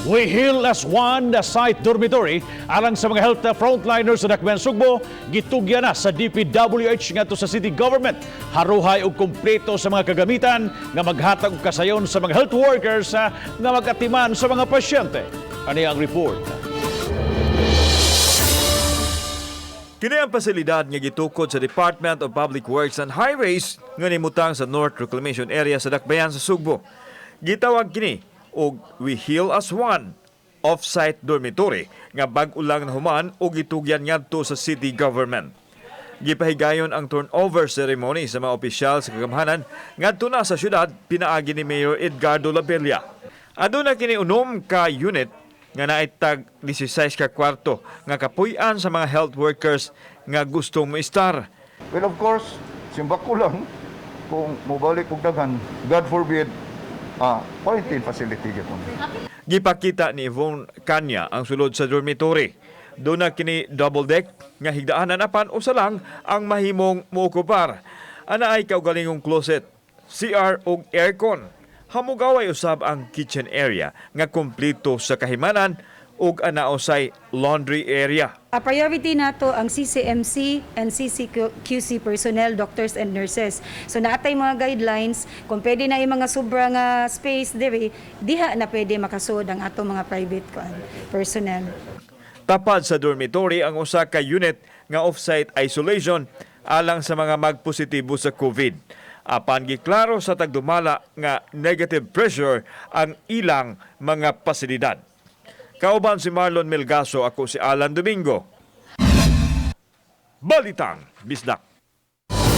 We heal as one na site dormitory alang sa mga health frontliners sa Dakbayan Sugbo, gitugyan na sa DPWH ngadto sa city government. Haruhay og kompleto sa mga kagamitan nga maghatag og kasayon sa mga health workers nga magatiman sa mga pasyente. Ani ang report. Kini ang pasilidad nga gitukod sa Department of Public Works and Highways nga nimutang sa North Reclamation Area sa Dakbayan sa Sugbo. Gitawag kini og We Heal as One off-site dormitory nga bag-o lang nahuman o gitugyan ngadto sa city government. Gipahigayon ang turnover ceremony sa mga opisyal sa kagamhanan ngadto na sa syudad pinaagi ni Mayor Edgardo Labella. Aduna kini unom ka unit nga naitag 16 ka kwarto nga kapuy-an sa mga health workers nga gustong moistar. Well, of course, simbak ko lang kung mobalik og daghan, God forbid, quarantine facility gyapon. Gipakita ni Yvonne Kanya ang sulod sa dormitory. Doon na kini double deck nga higdaanan apan usa lang ang mahimong mookupar. Ana ay kaugalingong closet, CR ug aircon. Hamugaway usab ang kitchen area nga kompleto sa kahimanan ug ana usay laundry area. A priority nato ang CCMC and CCQC personnel, doctors and nurses. So naatay mga guidelines kung pwede na yung mga sobra nga space diri, diha na pwede makasud ang ato mga private personnel. Tapad sa dormitory ang usa ka unit nga off-site isolation alang sa mga magpositibo sa COVID. Apan giklaro sa tagdumala nga negative pressure ang ilang mga pasilidad. Kauban si Marlon Melgaso, ako si Alan Domingo. Balitang Bisdak.